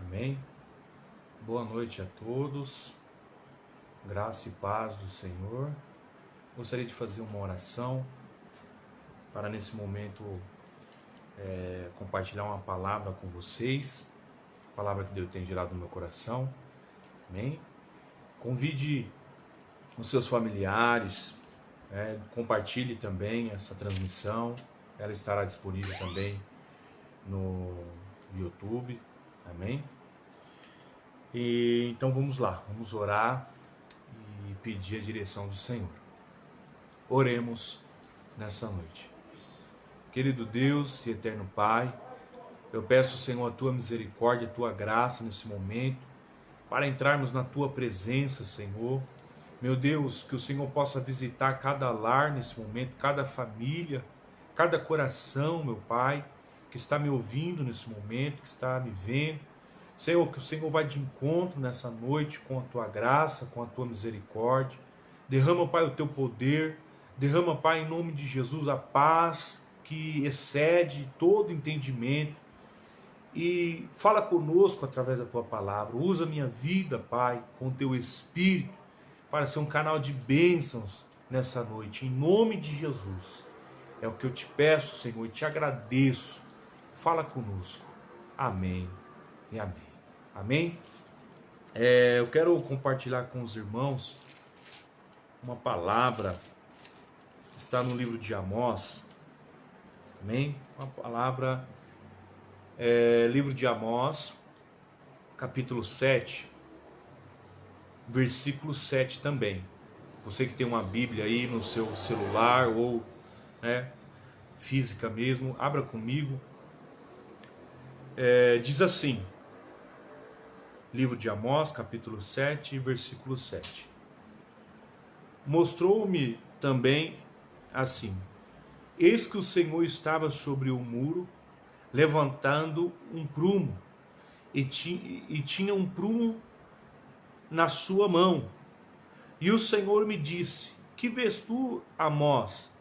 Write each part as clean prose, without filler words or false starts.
Amém? Boa noite a todos, graça e paz do Senhor. Gostaria de fazer uma oração para nesse momento compartilhar uma palavra com vocês, palavra que Deus tem gerado no meu coração. Amém? Convide os seus familiares, compartilhe também essa transmissão, ela estará disponível também no YouTube. Amém? E então vamos lá, vamos orar e pedir a direção do Senhor. Oremos nessa noite. Querido Deus e eterno Pai, eu peço, Senhor, a tua misericórdia, a tua graça nesse momento, para entrarmos na tua presença, Senhor. Meu Deus, que o Senhor possa visitar cada lar nesse momento, cada família, cada coração, meu Pai, que está me ouvindo nesse momento, que está me vendo. Senhor, que o Senhor vai de encontro nessa noite com a tua graça, com a tua misericórdia. Derrama, Pai, o teu poder. Derrama, Pai, em nome de Jesus, a paz que excede todo entendimento. E fala conosco através da tua palavra. Usa minha vida, Pai, com o teu Espírito, para ser um canal de bênçãos nessa noite. Em nome de Jesus. É o que eu te peço, Senhor, e te agradeço. Fala conosco. Amém e amém. Amém? Eu quero compartilhar com os irmãos uma palavra que está no livro de Amós. Amém? Uma palavra, livro de Amós, capítulo 7, versículo 7 também. Você que tem uma Bíblia aí no seu celular ou física mesmo, abra comigo. Diz assim, livro de Amós, capítulo 7, versículo 7. Mostrou-me também assim: eis que o Senhor estava sobre o muro, levantando um prumo, e tinha um prumo na sua mão. E o Senhor me disse: que vês tu, Amós?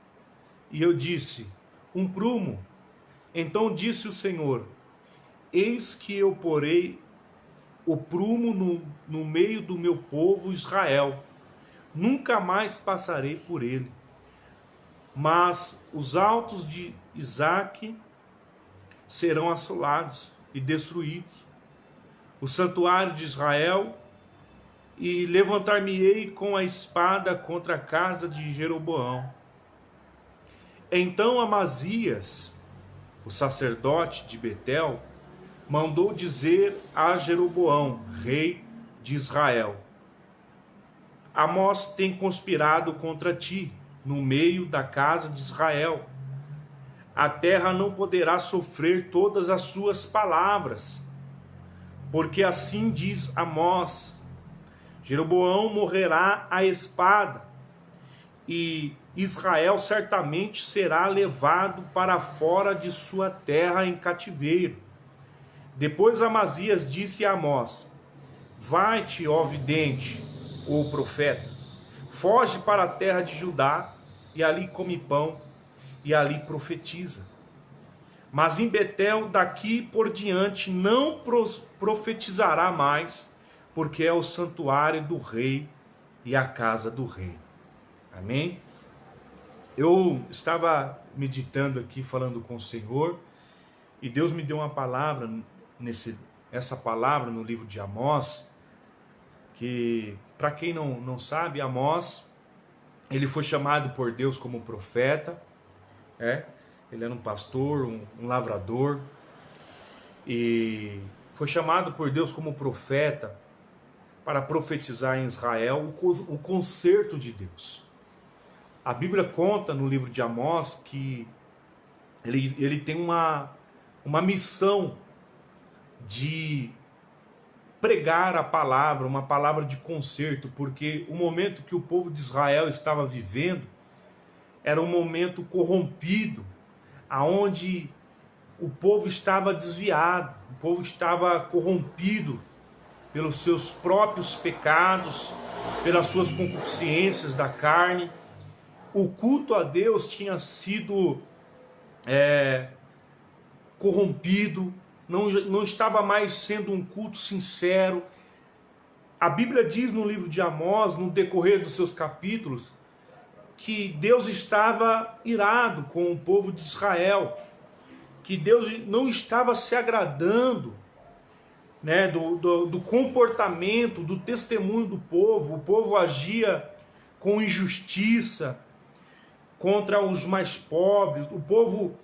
E eu disse: um prumo. Então disse o Senhor: eis que eu porei o prumo no meio do meu povo Israel. Nunca mais passarei por ele. Mas os altos de Isaque serão assolados e destruídos. O santuário de Israel, e levantar-me-ei com a espada contra a casa de Jeroboão. Então Amazias, o sacerdote de Betel, mandou dizer a Jeroboão, rei de Israel: Amós tem conspirado contra ti no meio da casa de Israel. A terra não poderá sofrer todas as suas palavras, porque assim diz Amós: Jeroboão morrerá à espada, e Israel certamente será levado para fora de sua terra em cativeiro. Depois Amazias disse a Amós: vai-te, ó vidente, ou profeta, foge para a terra de Judá, e ali come pão, e ali profetiza. Mas em Betel, daqui por diante, não profetizará mais, porque é o santuário do rei e a casa do rei. Amém? Eu estava meditando aqui, falando com o Senhor, e Deus me deu uma palavra, essa palavra no livro de Amós, que, para quem não sabe, Amós, ele foi chamado por Deus como profeta, ele era um pastor, um lavrador, e foi chamado por Deus como profeta para profetizar em Israel o conserto de Deus. A Bíblia conta no livro de Amós que ele tem uma missão de pregar a palavra, uma palavra de conserto, porque o momento que o povo de Israel estava vivendo era um momento corrompido, aonde o povo estava desviado, o povo estava corrompido pelos seus próprios pecados, pelas suas concupiscências da carne. O culto a Deus tinha sido corrompido, não estava mais sendo um culto sincero. A Bíblia diz no livro de Amós, no decorrer dos seus capítulos, que Deus estava irado com o povo de Israel, que Deus não estava se agradando, né, do comportamento, do testemunho do povo. O povo agia com injustiça contra os mais pobres, o povo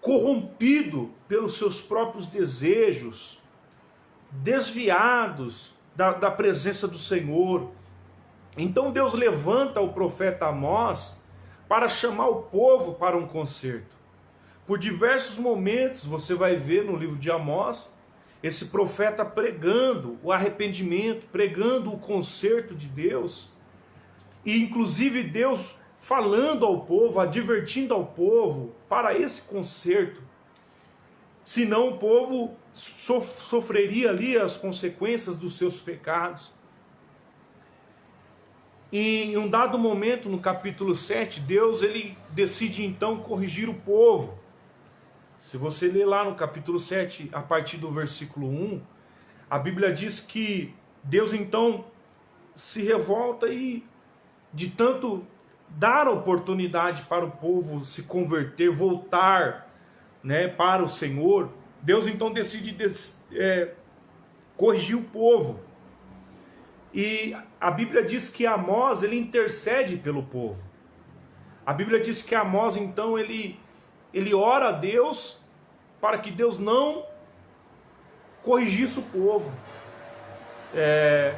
corrompido pelos seus próprios desejos, desviados da presença do Senhor. Então Deus levanta o profeta Amós para chamar o povo para um conserto. Por diversos momentos você vai ver no livro de Amós esse profeta pregando o arrependimento, pregando o conserto de Deus, e inclusive Deus falando ao povo, advertindo ao povo para esse conserto. Senão o povo sofreria ali as consequências dos seus pecados. E em um dado momento, no capítulo 7, Deus ele decide então corrigir o povo. Se você ler lá no capítulo 7, a partir do versículo 1, a Bíblia diz que Deus então se revolta e, de tanto dar oportunidade para o povo se converter, voltar, né, para o Senhor, Deus então decide corrigir o povo. E a Bíblia diz que Amós ele intercede pelo povo. A Bíblia diz que Amós então ele ora a Deus para que Deus não corrigisse o povo. É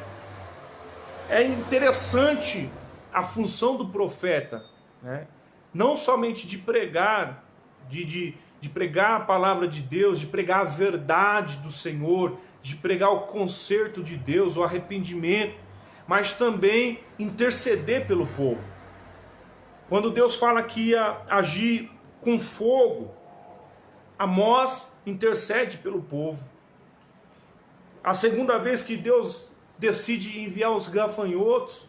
interessante a função do profeta, né? Não somente de pregar, de pregar a palavra de Deus, de pregar a verdade do Senhor, de pregar o conserto de Deus, o arrependimento, mas também interceder pelo povo. Quando Deus fala que ia agir com fogo, Amós intercede pelo povo. A segunda vez que Deus decide enviar os gafanhotos,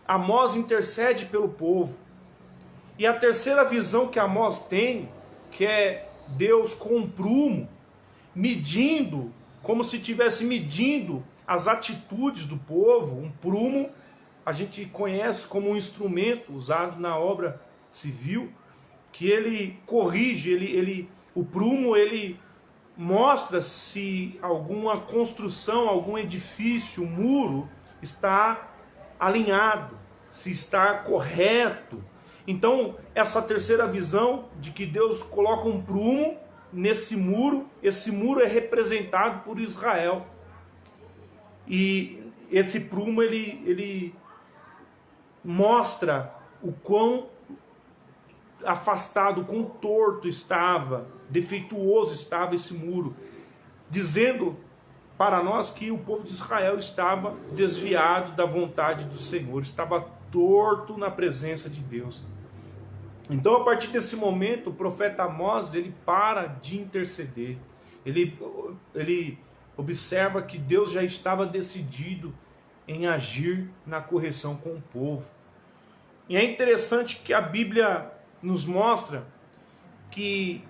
Amós intercede pelo povo. E a terceira visão que Amós tem, que é Deus com um prumo, medindo, como se estivesse medindo as atitudes do povo. Um prumo a gente conhece como um instrumento usado na obra civil, que ele corrige, o prumo ele mostra se alguma construção, algum edifício, um muro está alinhado, se está correto. Então essa terceira visão de que Deus coloca um prumo nesse muro, esse muro é representado por Israel. E esse prumo ele mostra o quão afastado, quão torto estava, defeituoso estava esse muro, dizendo para nós que o povo de Israel estava desviado da vontade do Senhor, estava torto na presença de Deus. Então, a partir desse momento, o profeta Amós ele para de interceder. Ele observa que Deus já estava decidido em agir na correção com o povo. E é interessante que a Bíblia nos mostra que,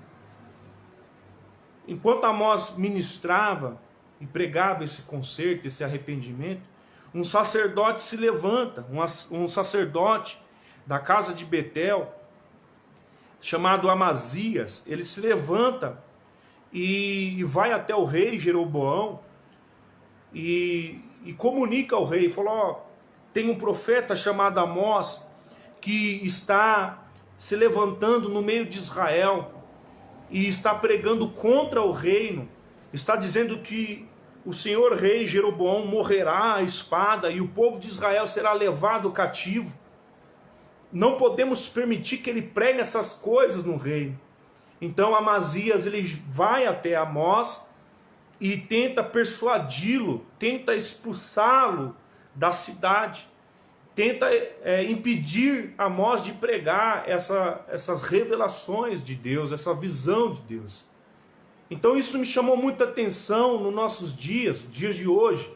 enquanto Amós ministrava e pregava esse conserto, esse arrependimento, um sacerdote se levanta, um sacerdote da casa de Betel, chamado Amazias. Ele se levanta e vai até o rei Jeroboão e comunica ao rei, falou: tem um profeta chamado Amós que está se levantando no meio de Israel e está pregando contra o reino, está dizendo que o senhor rei Jeroboão morrerá à espada e o povo de Israel será levado cativo. Não podemos permitir que ele pregue essas coisas no reino. Então Amazias ele vai até Amós e tenta persuadi-lo, tenta expulsá-lo da cidade, tenta impedir Amós de pregar essas revelações de Deus, essa visão de Deus. Então isso me chamou muita atenção nos nossos dias de hoje,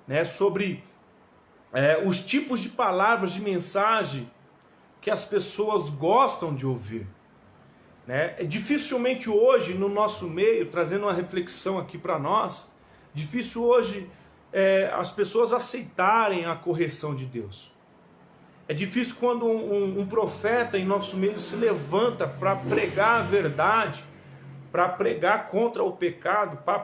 né, sobre os tipos de palavras, de mensagem que as pessoas gostam de ouvir. né? Dificilmente hoje no nosso meio, trazendo uma reflexão aqui para nós, difícil hoje as pessoas aceitarem a correção de Deus. É difícil quando um profeta em nosso meio se levanta para pregar a verdade, para pregar contra o pecado, para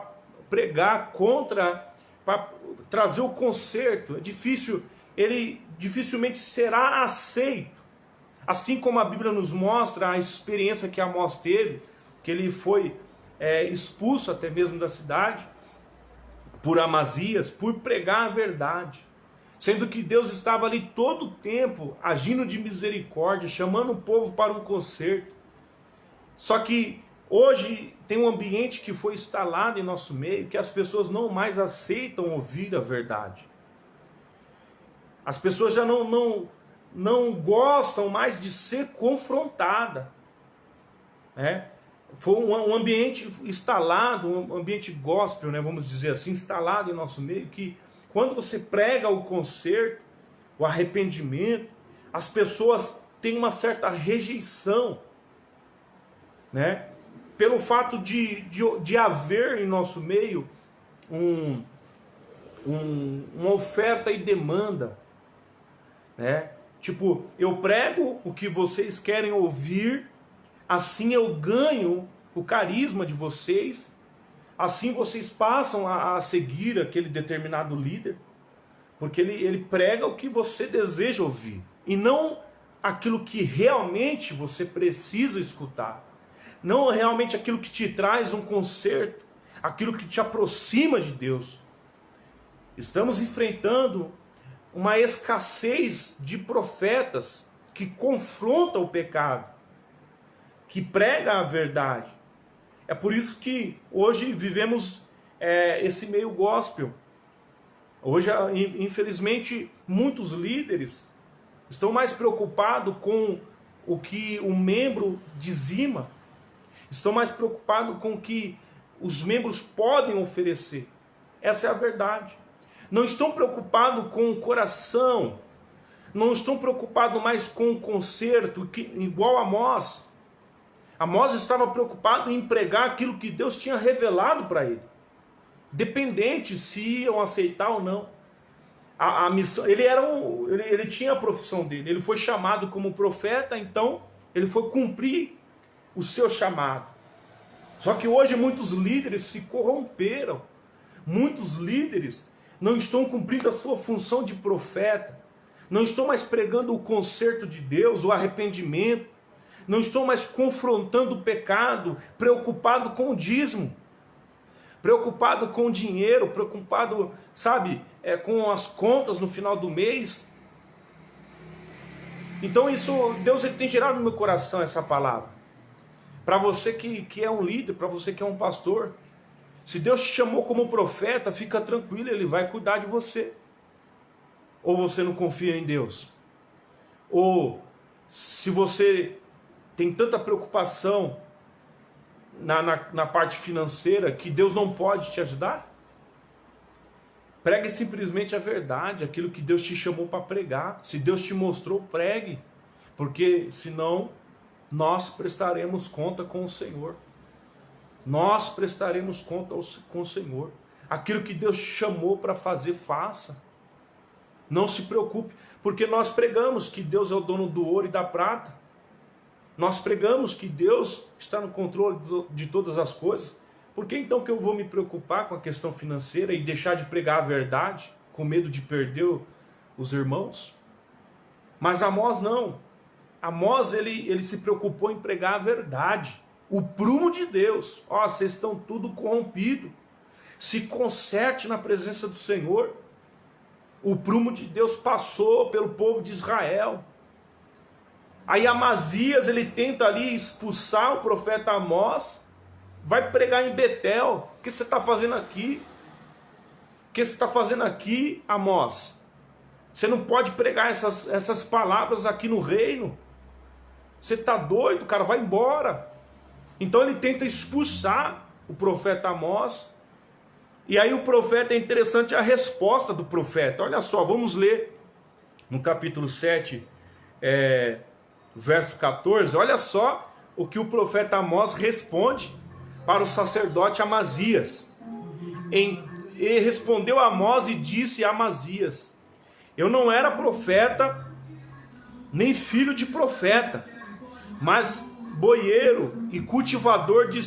pregar contra, para trazer o conserto. É difícil, ele dificilmente será aceito. Assim como a Bíblia nos mostra a experiência que Amós teve, que ele foi expulso até mesmo da cidade, por Amazias, por pregar a verdade. Sendo que Deus estava ali todo o tempo, agindo de misericórdia, chamando o povo para um conserto. Só que hoje tem um ambiente que foi instalado em nosso meio, que as pessoas não mais aceitam ouvir a verdade. As pessoas já não gostam mais de ser confrontada, né? Foi um ambiente instalado, um ambiente gospel, né, vamos dizer assim, instalado em nosso meio, que quando você prega o conserto, o arrependimento, as pessoas têm uma certa rejeição, né? Pelo fato de haver em nosso meio uma oferta e demanda, né? Tipo, eu prego o que vocês querem ouvir, assim eu ganho o carisma de vocês, assim vocês passam a seguir aquele determinado líder, porque ele prega o que você deseja ouvir, e não aquilo que realmente você precisa escutar, não realmente aquilo que te traz um conserto, aquilo que te aproxima de Deus. Estamos enfrentando uma escassez de profetas que confrontam o pecado, que prega a verdade. É por isso que hoje vivemos esse meio gospel. Hoje, infelizmente, muitos líderes estão mais preocupados com o que o membro dizima, estão mais preocupados com o que os membros podem oferecer. Essa é a verdade. Não estão preocupados com o coração, não estão preocupados mais com o conserto, igual Amós. Amós estava preocupado em pregar aquilo que Deus tinha revelado para ele, dependente se iam aceitar ou não. A missão, ele tinha a profissão dele, ele foi chamado como profeta, então ele foi cumprir o seu chamado. Só que hoje muitos líderes se corromperam, muitos líderes não estão cumprindo a sua função de profeta, não estão mais pregando o conserto de Deus, o arrependimento, não estão mais confrontando o pecado, preocupado com o dízimo, preocupado com o dinheiro, preocupado, sabe, com as contas no final do mês. Então Deus tem gerado no meu coração essa palavra. Para você que é um líder, para você que é um pastor, se Deus te chamou como profeta, fica tranquilo, Ele vai cuidar de você. Ou você não confia em Deus? Ou se você tem tanta preocupação na parte financeira que Deus não pode te ajudar? Pregue simplesmente a verdade, aquilo que Deus te chamou para pregar. Se Deus te mostrou, pregue, porque senão nós prestaremos conta com o Senhor. Nós prestaremos conta com o Senhor. Aquilo que Deus te chamou para fazer, faça. Não se preocupe, porque nós pregamos que Deus é o dono do ouro e da prata. Nós pregamos que Deus está no controle de todas as coisas. Por que então que eu vou me preocupar com a questão financeira e deixar de pregar a verdade, com medo de perder os irmãos? Mas Amós não. Amós ele se preocupou em pregar a verdade, o prumo de Deus. Ó, vocês estão tudo corrompido. Se conserte na presença do Senhor. O prumo de Deus passou pelo povo de Israel. Aí Amazias, ele tenta ali expulsar o profeta Amós, vai pregar em Betel. O que você está fazendo aqui? O que você está fazendo aqui, Amós? Você não pode pregar essas palavras aqui no reino. Você está doido, cara, vai embora. Então ele tenta expulsar o profeta Amós. E aí o profeta, é interessante a resposta do profeta. Olha só, vamos ler no capítulo 7, verso 14, olha só o que o profeta Amós responde para o sacerdote Amazias. E respondeu Amós e disse a Amazias: eu não era profeta, nem filho de profeta, mas boieiro e cultivador de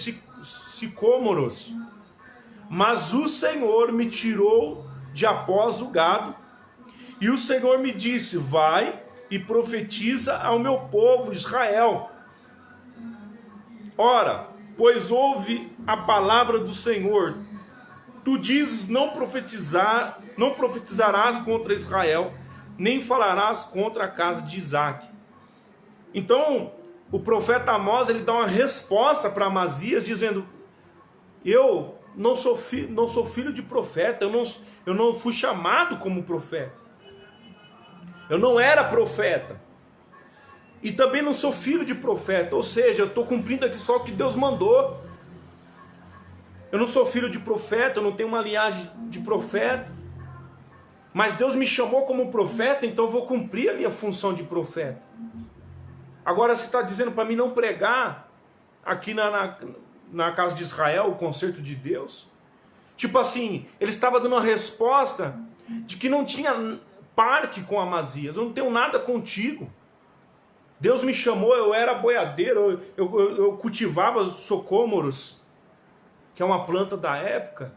sicômoros. Mas o Senhor me tirou de após o gado, e o Senhor me disse: vai e profetiza ao meu povo Israel. Ora, pois ouve a palavra do Senhor. Tu dizes: não profetizarás contra Israel, nem falarás contra a casa de Isaque. Então, o profeta Amós, ele dá uma resposta para Amazias, dizendo: eu não sou filho de profeta, eu não fui chamado como profeta, eu não era profeta, e também não sou filho de profeta, ou seja, eu estou cumprindo aqui só o que Deus mandou. Eu não sou filho de profeta, eu não tenho uma linhagem de profeta, mas Deus me chamou como profeta, então eu vou cumprir a minha função de profeta. Agora você está dizendo para mim não pregar aqui na casa de Israel o concerto de Deus? Tipo assim, ele estava dando uma resposta de que não tinha parte com Amazias. Eu não tenho nada contigo. Deus me chamou, eu era boiadeiro, eu cultivava socômoros, que é uma planta da época.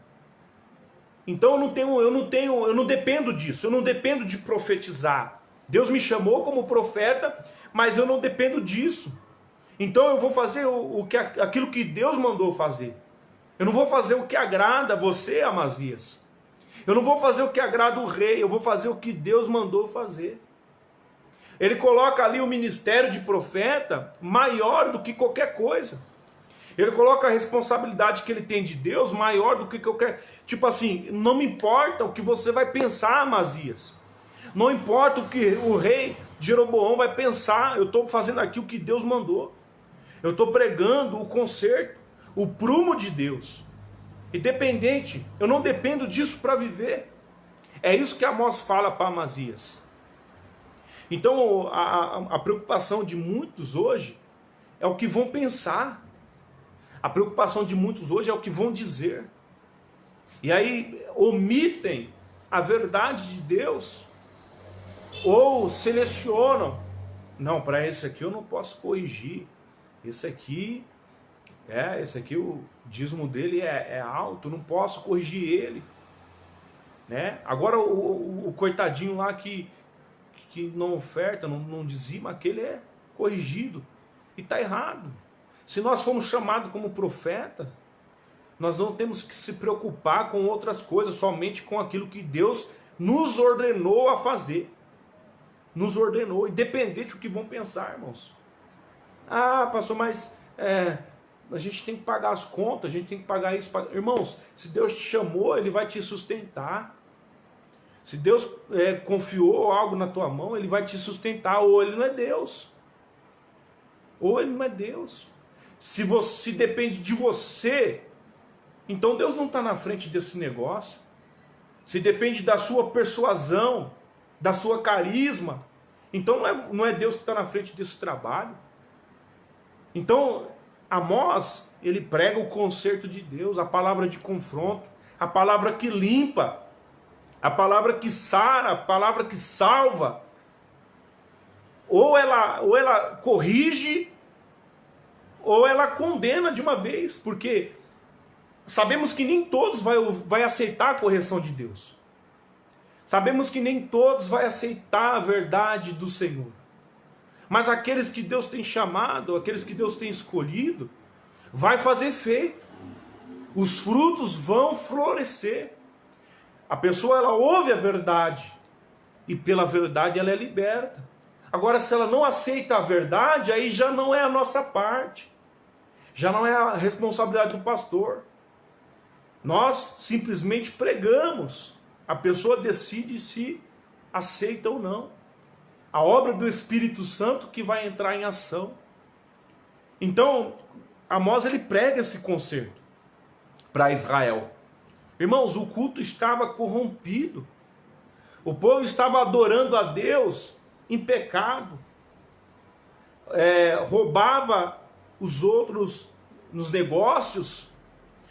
Então eu não dependo disso, eu não dependo de profetizar. Deus me chamou como profeta, mas eu não dependo disso. Então eu vou fazer aquilo que Deus mandou fazer. Eu não vou fazer o que agrada você, Amazias. Eu não vou fazer o que agrada o rei, eu vou fazer o que Deus mandou fazer. Ele coloca ali o ministério de profeta maior do que qualquer coisa. Ele coloca a responsabilidade que ele tem de Deus maior do que qualquer... Tipo assim, não me importa o que você vai pensar, Amazias. Não importa o que o rei Jeroboão vai pensar. Eu estou fazendo aqui o que Deus mandou. Eu estou pregando o conserto, o prumo de Deus. Independente, eu não dependo disso para viver. É isso que Amós fala para Amazias. Então a preocupação de muitos hoje é o que vão pensar. A preocupação de muitos hoje é o que vão dizer. E aí omitem a verdade de Deus. Ou selecionam. Não, para esse aqui eu não posso corrigir. Esse aqui o dízimo dele é alto, não posso corrigir ele. Né? Agora o coitadinho lá que não oferta, não dizima, aquele é corrigido. E está errado. Se nós formos chamados como profeta, nós não temos que se preocupar com outras coisas, somente com aquilo que Deus nos ordenou a fazer. Nos ordenou, independente do que vão pensar, irmãos. Ah, pastor, mas a gente tem que pagar as contas, a gente tem que pagar isso. Irmãos, se Deus te chamou, Ele vai te sustentar. Se Deus confiou algo na tua mão, Ele vai te sustentar. Ou Ele não é Deus. Ou Ele não é Deus. Se depende de você, então Deus não está na frente desse negócio. Se depende da sua persuasão, da sua carisma, então não é Deus que está na frente desse trabalho. Então Amós, ele prega o conserto de Deus, a palavra de confronto, a palavra que limpa, a palavra que sara, a palavra que salva. Ou ela corrige, ou ela condena de uma vez, porque sabemos que nem todos vai aceitar a correção de Deus. Sabemos que nem todos vai aceitar a verdade do Senhor. Mas aqueles que Deus tem chamado, aqueles que Deus tem escolhido, vai fazer efeito. Os frutos vão florescer. A pessoa, ela ouve a verdade, e pela verdade ela é liberta. Agora, se ela não aceita a verdade, aí já não é a nossa parte. Já não é a responsabilidade do pastor. Nós simplesmente pregamos. A pessoa decide se aceita ou não. A obra do Espírito Santo que vai entrar em ação. Então, Amós, ele prega esse conserto para Israel. Irmãos, o culto estava corrompido. O povo estava adorando a Deus em pecado. Roubava os outros nos negócios,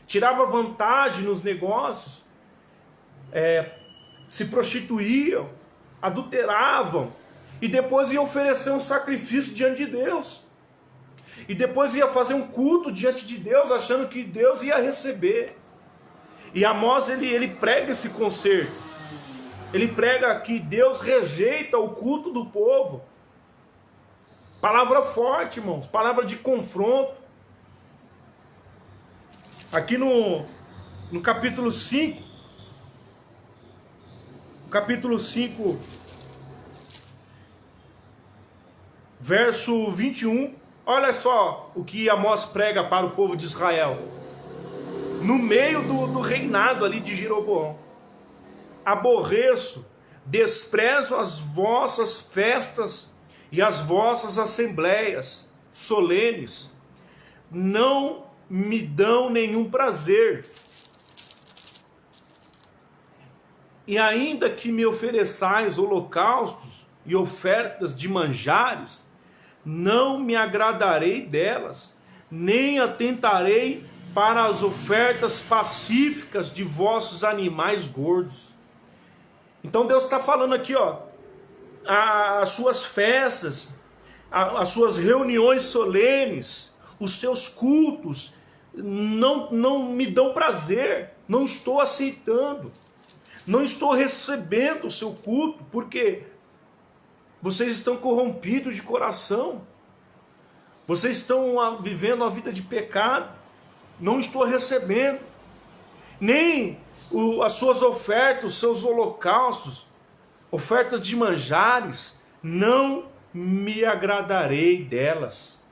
tirava vantagem nos negócios, se prostituíam, adulteravam, e depois ia oferecer um sacrifício diante de Deus, e depois ia fazer um culto diante de Deus, achando que Deus ia receber. E Amós ele prega esse conserto, ele prega que Deus rejeita o culto do povo. Palavra forte, irmãos, palavra de confronto. Aqui no capítulo 5, verso 21, olha só o que Amós prega para o povo de Israel, no meio do reinado ali de Jeroboão: aborreço, desprezo as vossas festas e as vossas assembleias solenes, não me dão nenhum prazer. E ainda que me ofereçais holocaustos e ofertas de manjares, não me agradarei delas, nem atentarei para as ofertas pacíficas de vossos animais gordos. Então Deus está falando aqui, as suas festas, as suas reuniões solenes, os seus cultos, não me dão prazer, não estou aceitando, não estou recebendo o seu culto, porque vocês estão corrompidos de coração, vocês estão vivendo uma vida de pecado, não estou recebendo, nem as suas ofertas, os seus holocaustos, ofertas de manjares, não me agradarei delas.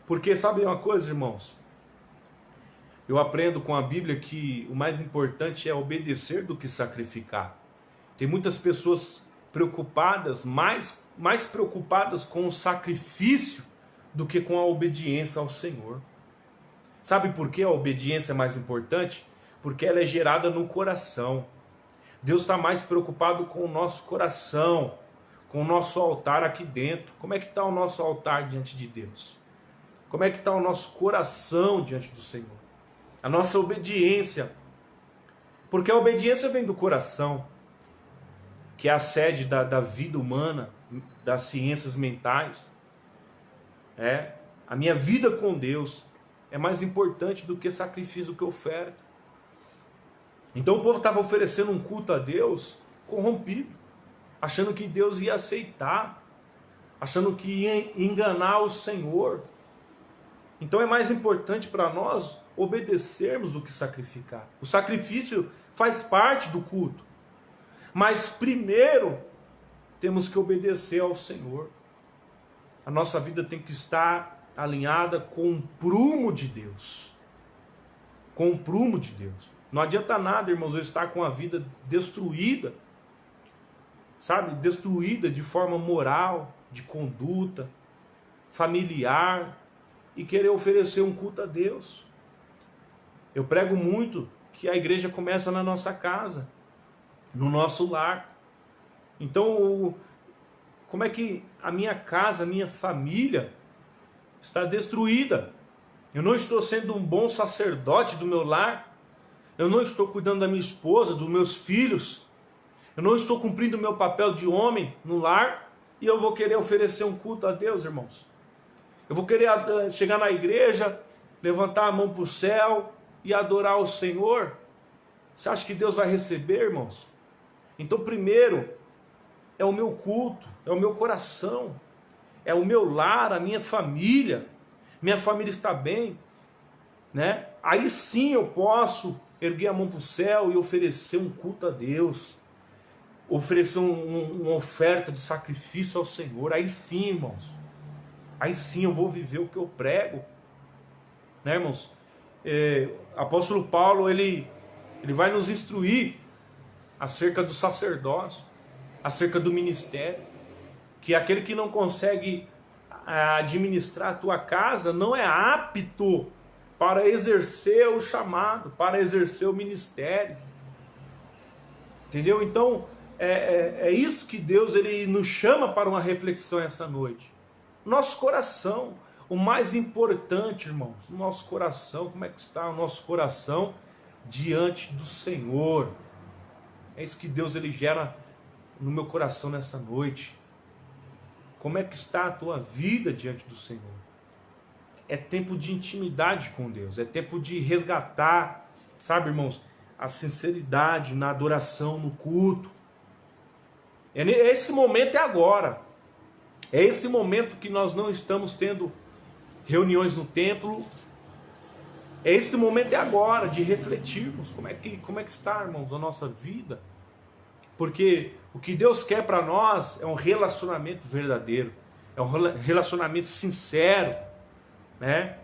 Porque sabe uma coisa, irmãos? Eu aprendo com a Bíblia que o mais importante é obedecer do que sacrificar. Tem muitas pessoas preocupadas, mais preocupadas com o sacrifício do que com a obediência ao Senhor. Sabe por que a obediência é mais importante? Porque ela é gerada no coração. Deus está mais preocupado com o nosso coração, com o nosso altar aqui dentro. Como é que está o nosso altar diante de Deus? Como é que está o nosso coração diante do Senhor? A nossa obediência. Porque a obediência vem do coração, que é a sede da vida humana, das ciências mentais. A minha vida com Deus é mais importante do que sacrifício, do que oferta. Então o povo estava oferecendo um culto a Deus corrompido, achando que Deus ia aceitar, achando que ia enganar o Senhor. Então é mais importante para nós obedecermos do que sacrificar. O sacrifício faz parte do culto, mas primeiro temos que obedecer ao Senhor. A nossa vida tem que estar alinhada com o prumo de Deus. Com o prumo de Deus. Não adianta nada, irmãos, eu estar com a vida destruída, sabe? Destruída de forma moral, de conduta, familiar, e querer oferecer um culto a Deus. Eu prego muito que a igreja começa na nossa casa, no nosso lar. Então, como é que a minha casa, a minha família está destruída? Eu não estou sendo um bom sacerdote do meu lar, eu não estou cuidando da minha esposa, dos meus filhos, eu não estou cumprindo o meu papel de homem no lar, e eu vou querer oferecer um culto a Deus, irmãos. Eu vou querer chegar na igreja, levantar a mão para o céu e adorar o Senhor. Você acha que Deus vai receber, irmãos? Então primeiro é o meu culto, é o meu coração, é o meu lar, a minha família está bem, né? Aí sim eu posso erguer a mão para o céu e oferecer um culto a Deus, oferecer uma oferta de sacrifício ao Senhor. Aí sim, irmãos, aí sim eu vou viver o que eu prego, né, irmãos? Apóstolo Paulo, ele vai nos instruir acerca do sacerdócio, acerca do ministério, que aquele que não consegue administrar a tua casa não é apto para exercer o chamado, para exercer o ministério. Entendeu? Então, é isso que Deus ele nos chama para uma reflexão essa noite. Nosso coração, o mais importante, irmãos, o nosso coração, como é que está o nosso coração diante do Senhor. É isso que Deus ele gera no meu coração nessa noite. Como é que está a tua vida diante do Senhor? É tempo de intimidade com Deus, é tempo de resgatar, sabe, irmãos, a sinceridade na adoração, no culto. Esse momento é agora. É esse momento que nós não estamos tendo reuniões no templo. Esse momento é agora de refletirmos como é que está, irmãos, a nossa vida. Porque o que Deus quer para nós é um relacionamento verdadeiro, é um relacionamento sincero, né?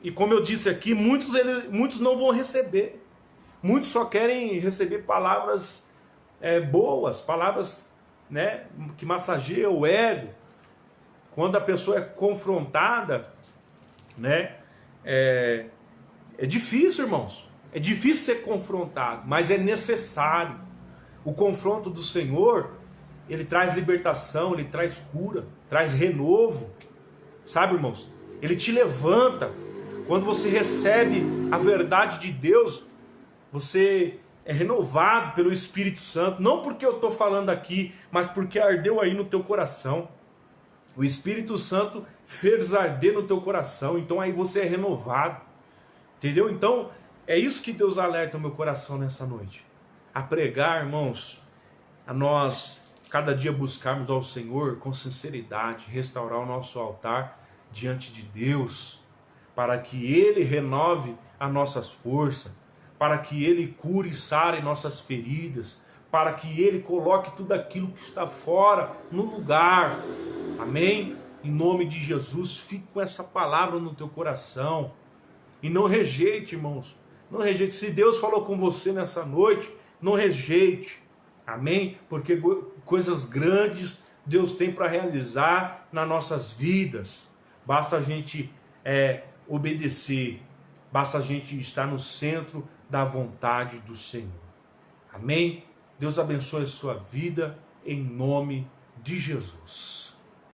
E como eu disse aqui, muitos não vão receber. Muitos só querem receber palavras boas, palavras, né, que massageiam o ego. Quando a pessoa é confrontada, né, é difícil, irmãos. É difícil ser confrontado, mas é necessário. O confronto do Senhor, ele traz libertação, ele traz cura, traz renovo. Sabe, irmãos? Ele te levanta. Quando você recebe a verdade de Deus, você é renovado pelo Espírito Santo. Não porque eu estou falando aqui, mas porque ardeu aí no teu coração. O Espírito Santo fez arder no teu coração. Então aí você é renovado. Entendeu? Então é isso que Deus alerta o meu coração nessa noite. A pregar, irmãos, a nós cada dia buscarmos ao Senhor com sinceridade, restaurar o nosso altar diante de Deus, para que Ele renove as nossas forças, para que Ele cure e sare nossas feridas, para que Ele coloque tudo aquilo que está fora no lugar. Amém? Em nome de Jesus, fique com essa palavra no teu coração e não rejeite, irmãos. Não rejeite. Se Deus falou com você nessa noite, não rejeite. Amém? Porque coisas grandes Deus tem para realizar nas nossas vidas. Basta a gente obedecer. Basta a gente estar no centro da vontade do Senhor. Amém? Deus abençoe a sua vida em nome de Jesus.